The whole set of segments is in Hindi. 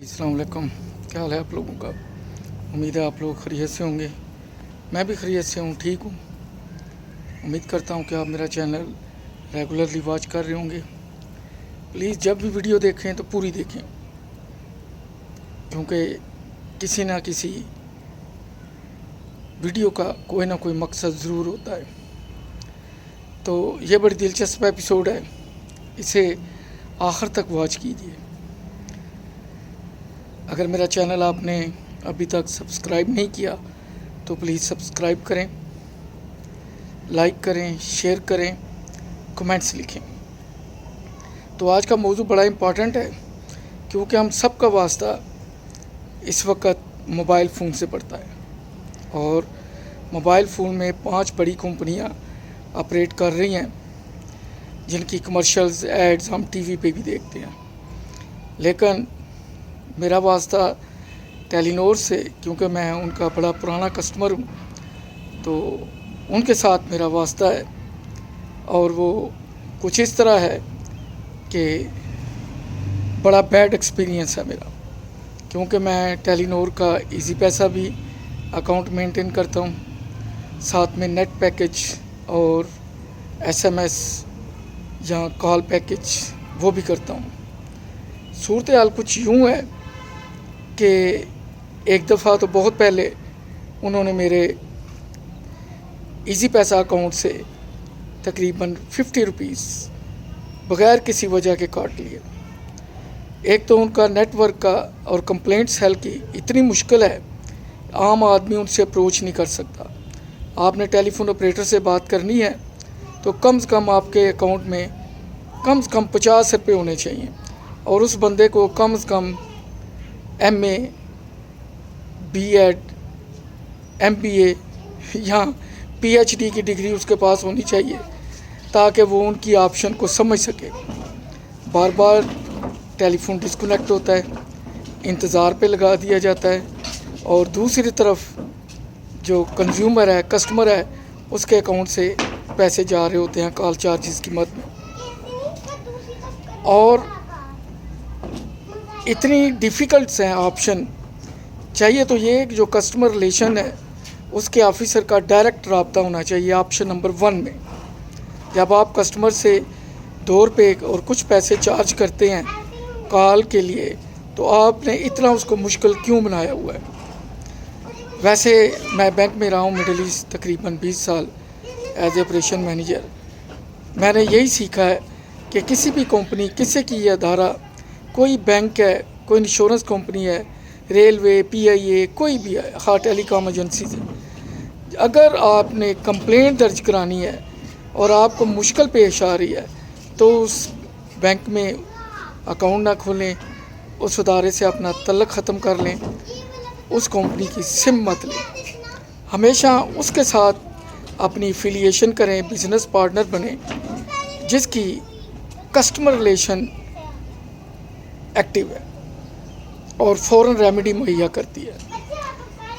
अस्सलाम वालेकुम। क्या हाल है आप लोगों का। उम्मीद है आप लोग खैरियत से होंगे। मैं भी खैरियत से हूँ, ठीक हूँ। उम्मीद करता हूँ कि आप मेरा चैनल रेगुलरली वॉच कर रहे होंगे। प्लीज़ जब भी वीडियो देखें तो पूरी देखें, क्योंकि किसी ना किसी वीडियो का कोई ना कोई मकसद ज़रूर होता है। तो ये बड़ी दिलचस्प एपिसोड है, इसे आखिर तक वॉच कीजिए। अगर मेरा चैनल आपने अभी तक सब्सक्राइब नहीं किया तो प्लीज़ सब्सक्राइब करें, लाइक करें, शेयर करें, कमेंट्स लिखें। तो आज का मौजू बड़ा इम्पॉर्टेंट है, क्योंकि हम सब का वास्ता इस वक्त मोबाइल फ़ोन से पड़ता है और मोबाइल फ़ोन में 5 बड़ी कंपनियां ऑपरेट कर रही हैं, जिनकी कमर्शियल्स एड्स हम टीवी पे भी देखते हैं। लेकिन मेरा वास्ता टेलीनॉर से, क्योंकि मैं उनका बड़ा पुराना कस्टमर हूँ, तो उनके साथ मेरा वास्ता है। और वो कुछ इस तरह है कि बड़ा बैड एक्सपीरियंस है मेरा, क्योंकि मैं टेलीनॉर का इजी पैसा भी अकाउंट मेंटेन करता हूँ, साथ में नेट पैकेज और एसएमएस या कॉल पैकेज वो भी करता हूँ। सूरत हाल कुछ यूँ है कि एक दफ़ा तो बहुत पहले उन्होंने मेरे इजी पैसा अकाउंट से तकरीबन 50 रुपीज़ बग़ैर किसी वजह के काट लिए। एक तो उनका नेटवर्क का और कंप्लेंट सेल की इतनी मुश्किल है, आम आदमी उनसे अप्रोच नहीं कर सकता। आपने टेलीफोन ऑपरेटर से बात करनी है तो कम से कम आपके अकाउंट में कम से कम 50 रुपये होने चाहिए, और उस बंदे को कम से कम MA, B.Ed, MBA या PhD की डिग्री उसके पास होनी चाहिए, ताकि वो उनकी ऑप्शन को समझ सके। बार बार टेलीफोन डिस्कनेक्ट होता है, इंतज़ार पे लगा दिया जाता है, और दूसरी तरफ जो कंज्यूमर है, कस्टमर है, उसके अकाउंट से पैसे जा रहे होते हैं कॉल चार्जेस की मद में। और इतनी डिफ़िकल्ट्स हैं ऑप्शन। चाहिए तो ये जो कस्टमर रिलेशन है उसके ऑफिसर का डायरेक्ट रब्ता होना चाहिए ऑप्शन नंबर 1 में। जब आप कस्टमर से 2 रुपये और कुछ पैसे चार्ज करते हैं कॉल के लिए, तो आपने इतना उसको मुश्किल क्यों बनाया हुआ है। वैसे मैं बैंक में रहा हूँ मिडिल ईस्ट तकरीबन 20 साल एज ए ऑपरेशन मैनेजर। मैंने यही सीखा है कि किसी भी कंपनी, किसी की ये अदारा, कोई बैंक है, कोई इंश्योरेंस कंपनी है, रेलवे, PIA, कोई भी है, हाँ टेलीकॉम एजेंसी से, अगर आपने कंप्लेंट दर्ज करानी है और आपको मुश्किल पेश आ रही है, तो उस बैंक में अकाउंट ना खोलें, उस अदारे से अपना तल्लक ख़त्म कर लें, उस कंपनी की सिम मत लें। हमेशा उसके साथ अपनी एफिलिएशन करें, बिज़नेस पार्टनर बने जिसकी कस्टमर रिलेशन एक्टिव है और फ़ौरन रेमेडी मुहैया करती है।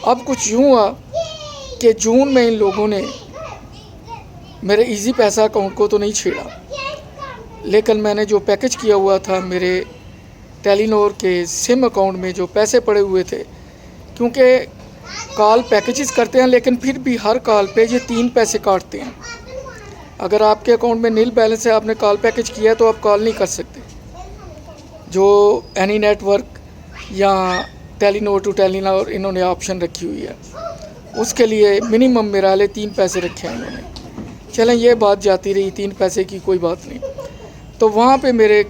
अब कुछ यूँ हुआ कि जून में इन लोगों ने मेरे इजी पैसा अकाउंट को तो नहीं छेड़ा, लेकिन मैंने जो पैकेज किया हुआ था मेरे टेलीनॉर के सिम अकाउंट में, जो पैसे पड़े हुए थे, क्योंकि कॉल पैकेजेस करते हैं लेकिन फिर भी हर कॉल पे ये 3 पैसे काटते हैं। अगर आपके अकाउंट में नील बैलेंस है, आपने कॉल पैकेज किया है, तो आप कॉल नहीं कर सकते। जो एनी नेटवर्क या टेलीनॉर टू टेलीनॉर इन्होंने ऑप्शन रखी हुई है, उसके लिए मिनिमम मेरा ले 3 पैसे रखे हैं इन्होंने। चलें, ये बात जाती रही, 3 पैसे की कोई बात नहीं। तो वहाँ पे मेरे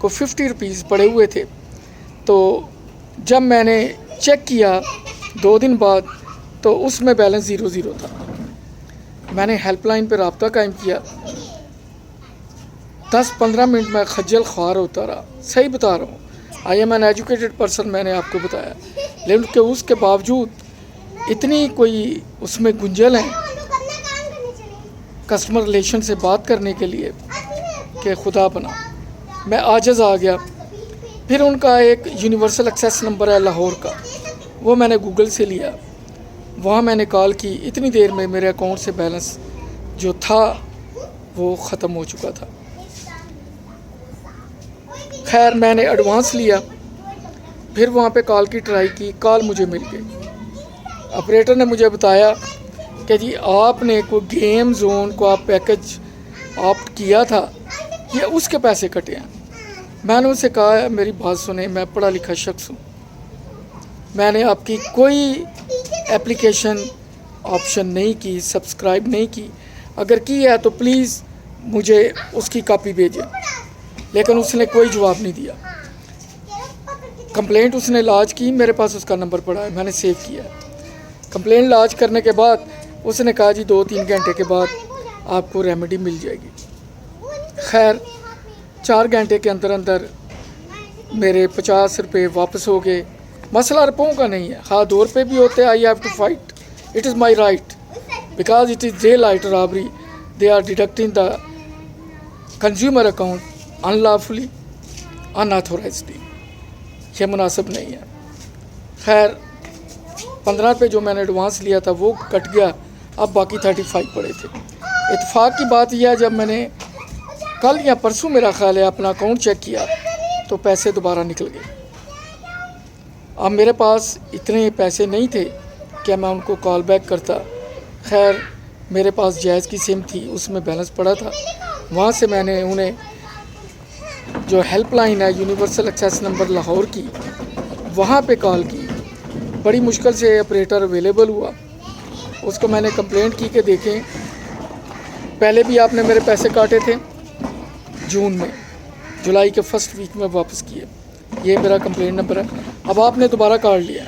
को 50 रुपीज़ पड़े हुए थे। तो जब मैंने चेक किया 2 दिन बाद, तो उसमें बैलेंस 0 था। मैंने हेल्पलाइन पर रब्ता कायम किया, 10-15 मिनट में खज्जल ख्वार होता रहा। सही बता रहा हूँ, I am an educated person, मैंने आपको बताया, लेकिन उसके बावजूद इतनी कोई उसमें गुंजल है कस्टमर रिलेशन से बात करने के लिए कि खुदा बना, मैं आजिज़ आ गया। फिर उनका एक यूनिवर्सल एक्सेस नंबर है लाहौर का, वो मैंने गूगल से लिया, वहाँ मैंने कॉल की। इतनी देर में मेरे अकाउंट से बैलेंस जो था वो ख़त्म हो चुका था। खैर, मैंने एडवांस लिया, फिर वहाँ पे कॉल की ट्राई की, कॉल मुझे मिल गई। ऑपरेटर ने मुझे बताया कि जी आपने कोई गेम जोन को आप पैकेज ऑप्ट किया था, ये उसके पैसे कटे हैं। मैंने उनसे कहा मेरी बात सुने, मैं पढ़ा लिखा शख्स हूँ, मैंने आपकी कोई एप्लीकेशन ऑप्शन नहीं की, सब्सक्राइब नहीं की, अगर की है तो प्लीज़ मुझे उसकी कॉपी भेजें। लेकिन उसने कोई जवाब नहीं दिया। कंप्लेंट उसने लॉन्च की, मेरे पास उसका नंबर पड़ा है, मैंने सेव किया है। कंप्लेंट लॉन्च करने के बाद उसने कहा जी 2-3 घंटे के बाद आपको रेमेडी मिल जाएगी। खैर 4 घंटे के अंदर अंदर मेरे 50 रुपये वापस हो गए। मसला रुपयों का नहीं है, हाँ 2 रुपये भी होते, I have to fight, it is my right because it is daylight robbery, they are deducting the consumer account unlawfully unauthorisedly, ये मुनासिब नहीं है। खैर 15 रुपये जो मैंने एडवांस लिया था वो कट गया, अब बाकी 35 पड़े थे। इत्तेफाक की बात यह है, जब मैंने कल या परसों मेरा ख्याल है अपना अकाउंट चेक किया तो पैसे दोबारा निकल गए। अब मेरे पास इतने पैसे नहीं थे कि मैं उनको कॉल बैक करता। खैर मेरे पास जायज़ की सिम थी, उसमें बैलेंस पड़ा था, वहाँ से मैंने उन्हें जो हेल्पलाइन है यूनिवर्सल एक्सेस नंबर लाहौर की, वहाँ पे कॉल की। बड़ी मुश्किल से ऑपरेटर अवेलेबल हुआ, उसको मैंने कंप्लेंट की कि देखें पहले भी आपने मेरे पैसे काटे थे जून में, जुलाई के फर्स्ट वीक में वापस किए, ये मेरा कंप्लेंट नंबर है, अब आपने दोबारा काट लिया।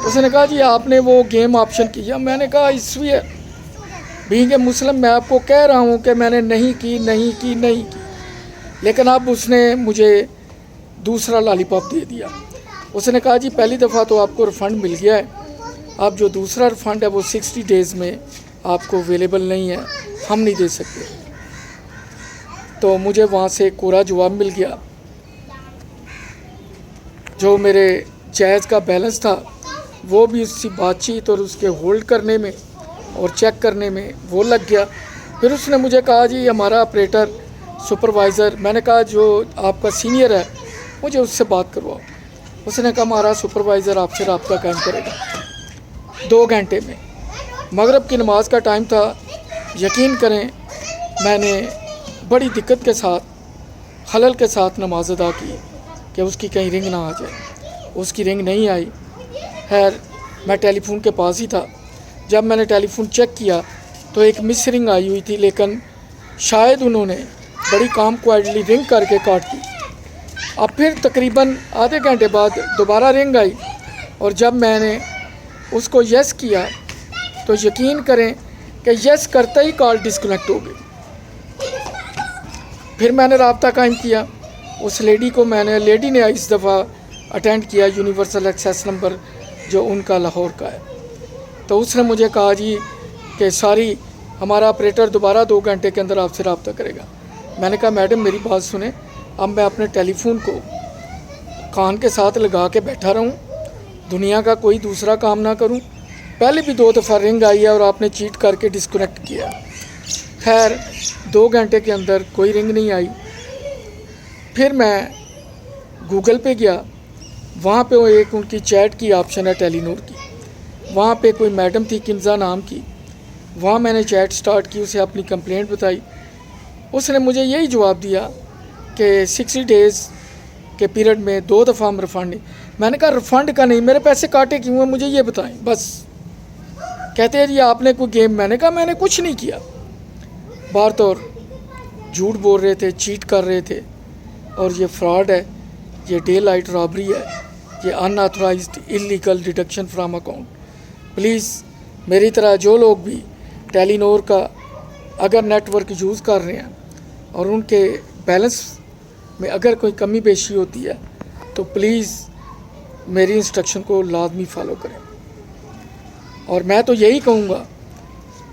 उसने कहा जी आपने वो गेम ऑप्शन किया। मैंने कहा इसलिए बीइंग ए मुस्लिम मैं आपको कह रहा हूँ कि मैंने नहीं की, लेकिन अब उसने मुझे दूसरा लॉलीपॉप दे दिया। उसने कहा जी पहली दफ़ा तो आपको रिफ़ंड मिल गया है, अब जो दूसरा रिफ़ंड है वो 60 डेज़ में आपको अवेलेबल नहीं है, हम नहीं दे सकते। तो मुझे वहाँ से कोरा जवाब मिल गया। जो मेरे जायज़ का बैलेंस था वो भी उसकी बातचीत और उसके होल्ड करने में और चेक करने में वो लग गया। फिर उसने मुझे कहा जी हमारा ऑपरेटर सुपरवाइज़र, मैंने कहा जो आपका सीनियर है मुझे उससे बात करवाओ। उसने कहा हमारा सुपरवाइज़र आपसे रब्ता कायम करेगा 2 घंटे में। मगरिब की नमाज का टाइम था, यकीन करें मैंने बड़ी दिक्कत के साथ, खलल के साथ नमाज अदा की कि उसकी कहीं रिंग ना आ जाए। उसकी रिंग नहीं आई। खैर मैं टेलीफोन के पास ही था, जब मैंने टेलीफोन चेक किया तो एक मिस रिंग आई हुई थी, लेकिन शायद उन्होंने बड़ी काम क्वाइटली रिंग करके काट दी। अब फिर तकरीबन आधे घंटे बाद दोबारा रिंग आई और जब मैंने उसको यस किया तो यकीन करें कि यस करते ही कॉल डिस्कनेक्ट हो गई। फिर मैंने रब्ता कायम किया उस लेडी को, लेडी ने इस दफ़ा अटेंड किया यूनिवर्सल एक्सेस नंबर जो उनका लाहौर का है। तो उसने मुझे कहा जी कि सारी हमारा ऑपरेटर दोबारा 2 घंटे के अंदर आपसे रब्ता करेगा। मैंने कहा मैडम मेरी बात सुने, अब मैं अपने टेलीफोन को कान के साथ लगा के बैठा रहूं, दुनिया का कोई दूसरा काम ना करूं? पहले भी 2 दफ़ा रिंग आई है और आपने चीट करके डिस्कनेक्ट किया। खैर 2 घंटे के अंदर कोई रिंग नहीं आई। फिर मैं गूगल पे गया, वहाँ पे वो एक उनकी चैट की ऑप्शन है टेलीनूर की, वहाँ पे कोई मैडम थी किमज़ा नाम की, वहाँ मैंने चैट स्टार्ट की, उसे अपनी कंप्लेंट बताई। उसने मुझे यही जवाब दिया कि 60 डेज़ के पीरियड में 2 दफ़ा हम रिफ़ंड नहीं। मैंने कहा रिफ़ंड का नहीं, मेरे पैसे काटे क्यों हैं मुझे ये बताएं बस। कहते हैं जी आपने कोई गेम, मैंने कहा मैंने कुछ नहीं किया। बार तौर झूठ बोल रहे थे, चीट कर रहे थे, और ये फ्रॉड है, ये डे लाइट रॉबरी है, ये unauthorised illegal deduction from account. Please मेरी तरह जो लोग भी टेलीनोर का अगर नेटवर्क यूज़ कर रहे हैं और उनके बैलेंस में अगर कोई कमी पेशी होती है तो प्लीज़ मेरी इंस्ट्रक्शन को लाजमी फ़ॉलो करें। और मैं तो यही कहूँगा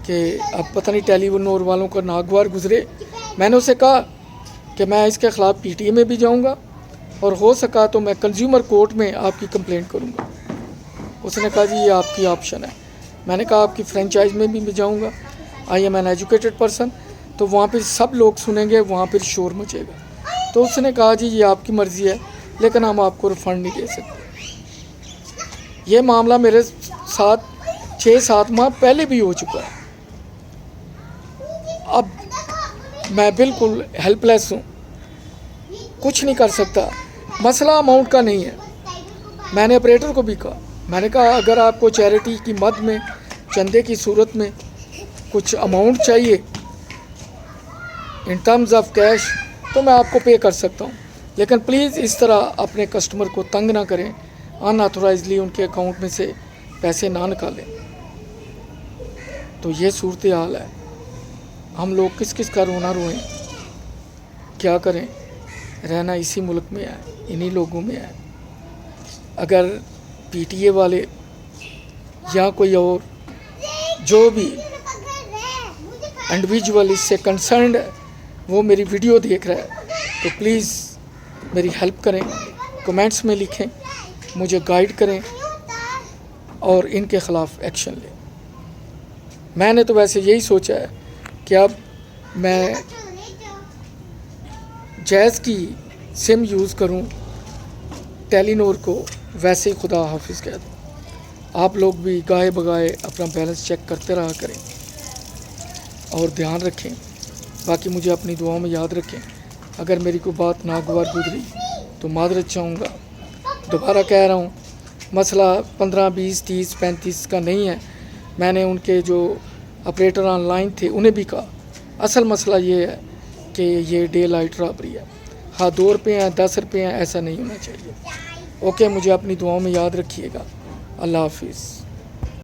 कि अब पता नहीं टेलीनोर वालों का नागवार गुजरे। मैंने उसे कहा कि मैं इसके ख़िलाफ़ PTA में भी जाऊँगा और हो सका तो मैं कंज्यूमर कोर्ट में आपकी कंप्लेंट करूँगा। उसने कहा जी ये आपकी ऑप्शन है। मैंने कहा आपकी फ्रेंचाइज में भी जाऊँगा, I am an educated person, तो वहाँ पर सब लोग सुनेंगे, वहाँ पर शोर मचेगा। तो उसने कहा जी ये आपकी मर्ज़ी है, लेकिन हम आपको रिफ़ंड नहीं दे सकते। ये मामला मेरे साथ 6-7 माह पहले भी हो चुका है। अब मैं बिल्कुल हेल्पलेस हूँ, कुछ नहीं कर सकता। मसला अमाउंट का नहीं है। मैंने ऑपरेटर को भी कहा, मैंने कहा अगर आपको चैरिटी की मद में चंदे की सूरत में कुछ अमाउंट चाहिए इन टर्म्स ऑफ कैश तो मैं आपको पे कर सकता हूँ, लेकिन प्लीज़ इस तरह अपने कस्टमर को तंग ना करें, अनऑथोराइजली उनके अकाउंट में से पैसे ना निकालें। तो ये सूरत हाल है। हम लोग किस किस का रोना रोएं, क्या करें, रहना इसी मुल्क में है, इन्हीं लोगों में है। अगर पीटीए वाले या कोई और जो भी इंडिविजुअल इससे कंसर्न्ड है वो मेरी वीडियो देख रहा है तो प्लीज़ मेरी हेल्प करें, कमेंट्स में लिखें, मुझे गाइड करें और इनके ख़िलाफ़ एक्शन लें। मैंने तो वैसे यही सोचा है कि अब मैं जैज़ की सिम यूज़ करूं, टेलीनॉर को वैसे ही खुदा हाफिज़ कह दूं। आप लोग भी गाहे बगाए अपना बैलेंस चेक करते रहा करें और ध्यान रखें। बाकी मुझे अपनी दुआओं में याद रखें। अगर मेरी कोई बात नागवार गुजरी तो मादरत चाहूँगा। दोबारा कह रहा हूँ, मसला 15, 20, 30, 35 का नहीं है। मैंने उनके जो ऑपरेटर ऑनलाइन थे उन्हें भी कहा, असल मसला ये है कि ये डे लाइट रॉबरी है। हाँ 2 रुपये हैं, 10 रुपये हैं, ऐसा नहीं होना चाहिए। ओके, मुझे अपनी दुआओं में याद रखिएगा। अल्लाह हाफिज़।